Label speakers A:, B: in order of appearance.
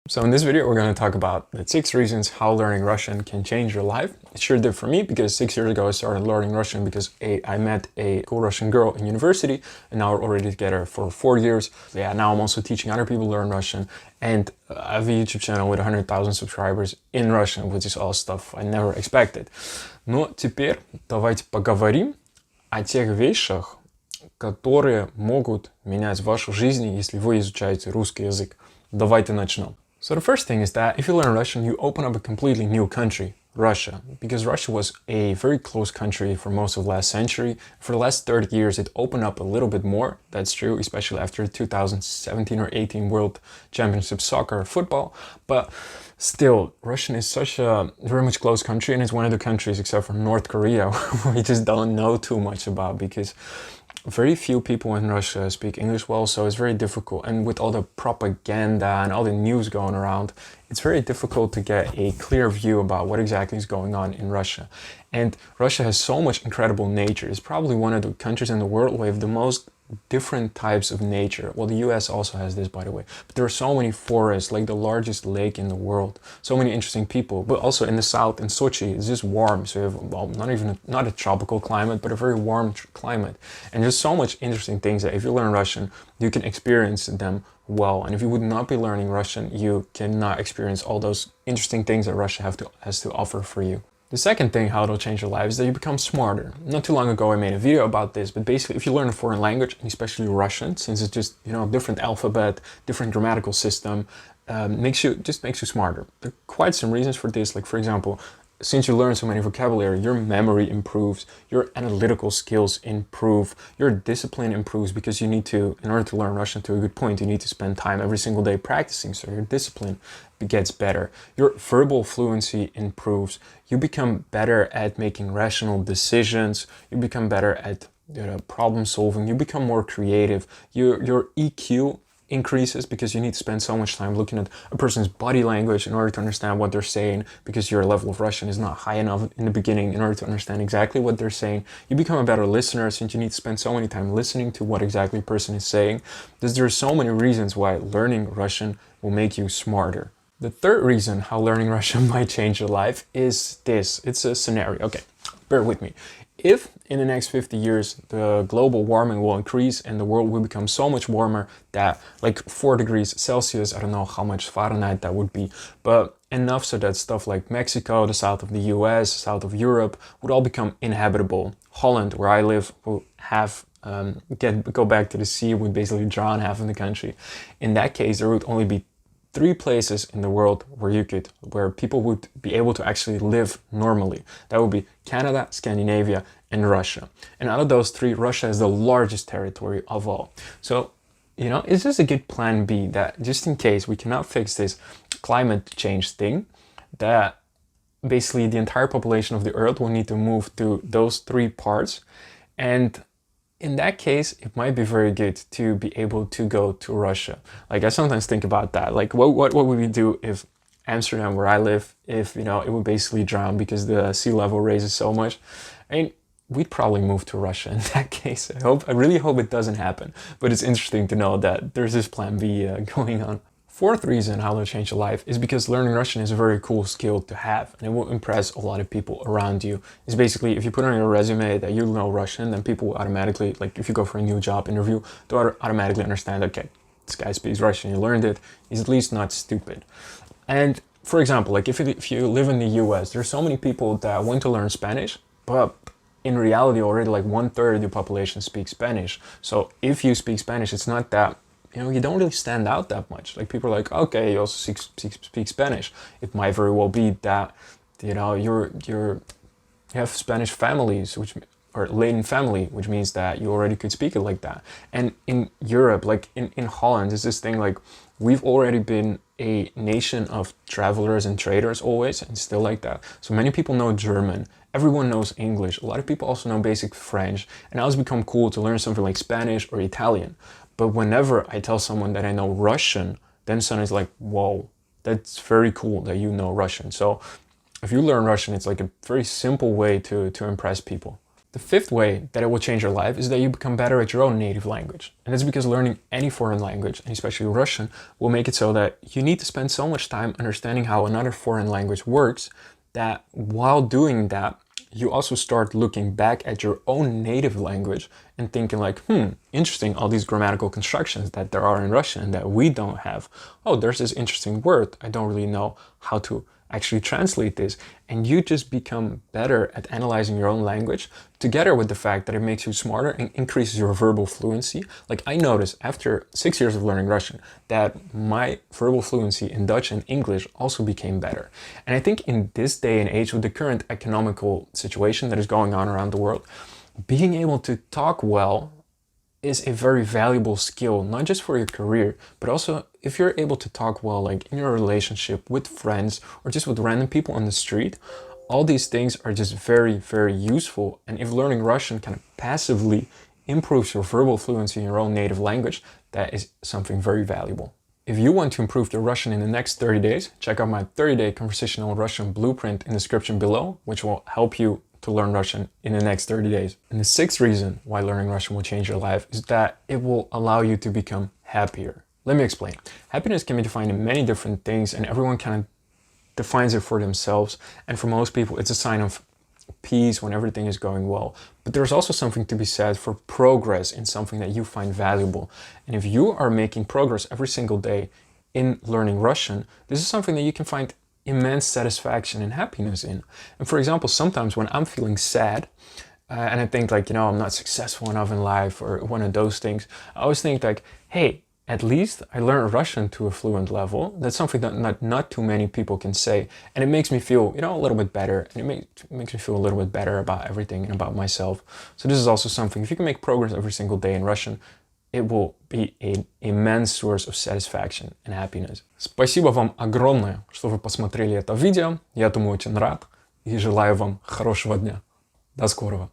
A: So in this video, we're going to talk about the 6 reasons how learning Russian can change your life. It sure did for me because 6 years ago I started learning Russian because I met a cool Russian girl in university, and now we're already together for 4 years. Yeah, now I'm also teaching other people to learn Russian, and I have a YouTube channel with 100,000 subscribers in Russian, which is all stuff I never expected. Но теперь давайте поговорим о тех вещах, которые могут менять вашу жизнь, если вы изучаете русский язык. Давайте начнем. So the first thing is that if you learn Russian, you open up a completely new country, Russia, because Russia was a very close country for most of last century. For the last 30 years, it opened up a little bit more. That's true, especially after 2017 or 18 World Championship soccer or football. But still, Russian is such a very much close country, and it's one of the countries, except for North Korea, we just don't know too much about because very few people in Russia speak English well, so it's very difficult. And with all the propaganda and all the news going around, it's very difficult to get a clear view about what exactly is going on in Russia. And Russia has so much incredible nature. It's probably one of the countries in the world with the most different types of nature. Well, the US also has this, by the way, but there are so many forests, like the largest lake in the world, so many interesting people. But also in the south, in Sochi, it's just warm, so you have, well, not a tropical climate, but a very warm climate, and just so much interesting things that if you learn Russian, you can experience them well. And if you would not be learning Russian, you cannot experience all those interesting things that Russia has to offer for you. The second thing how it'll change your life is that you become smarter. Not too long ago I made a video about this, but basically if you learn a foreign language, and especially Russian, since it's just, different alphabet, different grammatical system, makes you smarter. There are quite some reasons for this, like for example, since you learn so many vocabulary, your memory improves, your analytical skills improve, your discipline improves because you need to, in order to learn Russian to a good point, you need to spend time every single day practicing, so your discipline gets better. Your verbal fluency improves. You become better at making rational decisions. You become better at problem solving. You become more creative. Your EQ increases because you need to spend so much time looking at a person's body language in order to understand what they're saying, because your level of Russian is not high enough in the beginning in order to understand exactly what they're saying. You become a better listener since you need to spend so many time listening to what exactly a person is saying. There are so many reasons why learning Russian will make you smarter. The third reason how learning Russian might change your life is this. It's a scenario. Okay, bear with me. If in the next 50 years the global warming will increase and the world will become so much warmer that like 4 degrees Celsius, I don't know how much Fahrenheit that would be, but enough so that stuff like Mexico, the south of the US, south of Europe would all become inhabitable. Holland, where I live, will have go back to the sea, would basically drown half of the country. In that case, there would only be 3 places in the world where people would be able to actually live normally. That would be Canada, Scandinavia, and Russia. And out of those 3, Russia is the largest territory of all. So, it's just a good plan B that just in case we cannot fix this climate change thing, that basically the entire population of the earth will need to move to those 3 parts. And in that case, it might be very good to be able to go to Russia. Like I sometimes think about that. Like what would we do if Amsterdam, where I live, if it would basically drown because the sea level raises so much? I mean, we'd probably move to Russia in that case. I really hope it doesn't happen. But it's interesting to know that there's this plan B going on. Fourth reason how to change your life is because learning Russian is a very cool skill to have, and it will impress a lot of people around you. It's basically, if you put on your resume that you know Russian, then people will automatically, like if you go for a new job interview, they'll automatically understand, okay, this guy speaks Russian, he learned it, he's at least not stupid. And for example, like if you live in the US, there's so many people that want to learn Spanish, but in reality already like 1/3 of the population speaks Spanish. So if you speak Spanish, it's not that you don't really stand out that much. Like people are like, okay, you also speak Spanish. It might very well be that, you have Spanish families, or Latin family, which means that you already could speak it like that. And in Europe, like in Holland, there's this thing like, we've already been a nation of travelers and traders always, and still like that. So many people know German. Everyone knows English. A lot of people also know basic French. And now it's become cool to learn something like Spanish or Italian. But whenever I tell someone that I know Russian, then someone's like, whoa, that's very cool that you know Russian. So if you learn Russian, it's like a very simple way to impress people. The fifth way that it will change your life is that you become better at your own native language. And that's because learning any foreign language, and especially Russian, will make it so that you need to spend so much time understanding how another foreign language works that while doing that, you also start looking back at your own native language and thinking like, interesting, all these grammatical constructions that there are in Russian that we don't have. Oh, there's this interesting word. I don't really know how to actually translate this. And you just become better at analyzing your own language, together with the fact that it makes you smarter and increases your verbal fluency. Like I noticed after 6 years of learning Russian that my verbal fluency in Dutch and English also became better. And I think in this day and age with the current economical situation that is going on around the world, being able to talk well is a very valuable skill, not just for your career, but also if you're able to talk well, like in your relationship with friends or just with random people on the street. All these things are just very, very useful. And if learning Russian kind of passively improves your verbal fluency in your own native language, that is something very valuable. If you want to improve your Russian in the next 30 days, check out my 30-day conversational Russian blueprint in the description below, which will help you to learn Russian in the next 30 days. And the sixth reason why learning Russian will change your life is that it will allow you to become happier. Let me explain. Happiness can be defined in many different things, and everyone kind of defines it for themselves. And for most people, it's a sign of peace when everything is going well. But there's also something to be said for progress in something that you find valuable. And if you are making progress every single day in learning Russian, this is something that you can find immense satisfaction and happiness in. And for example, sometimes when I'm feeling sad and I think like, I'm not successful enough in life or one of those things, I always think like, hey, at least I learned Russian to a fluent level. That's something that not too many people can say. And it makes me feel, a little bit better. And it makes me feel a little bit better about everything and about myself. So this is also something, if you can make progress every single day in Russian, it will be an immense source of satisfaction and happiness. Спасибо вам огромное, что вы посмотрели это видео. Я этому очень рад и желаю вам хорошего дня. До скорого.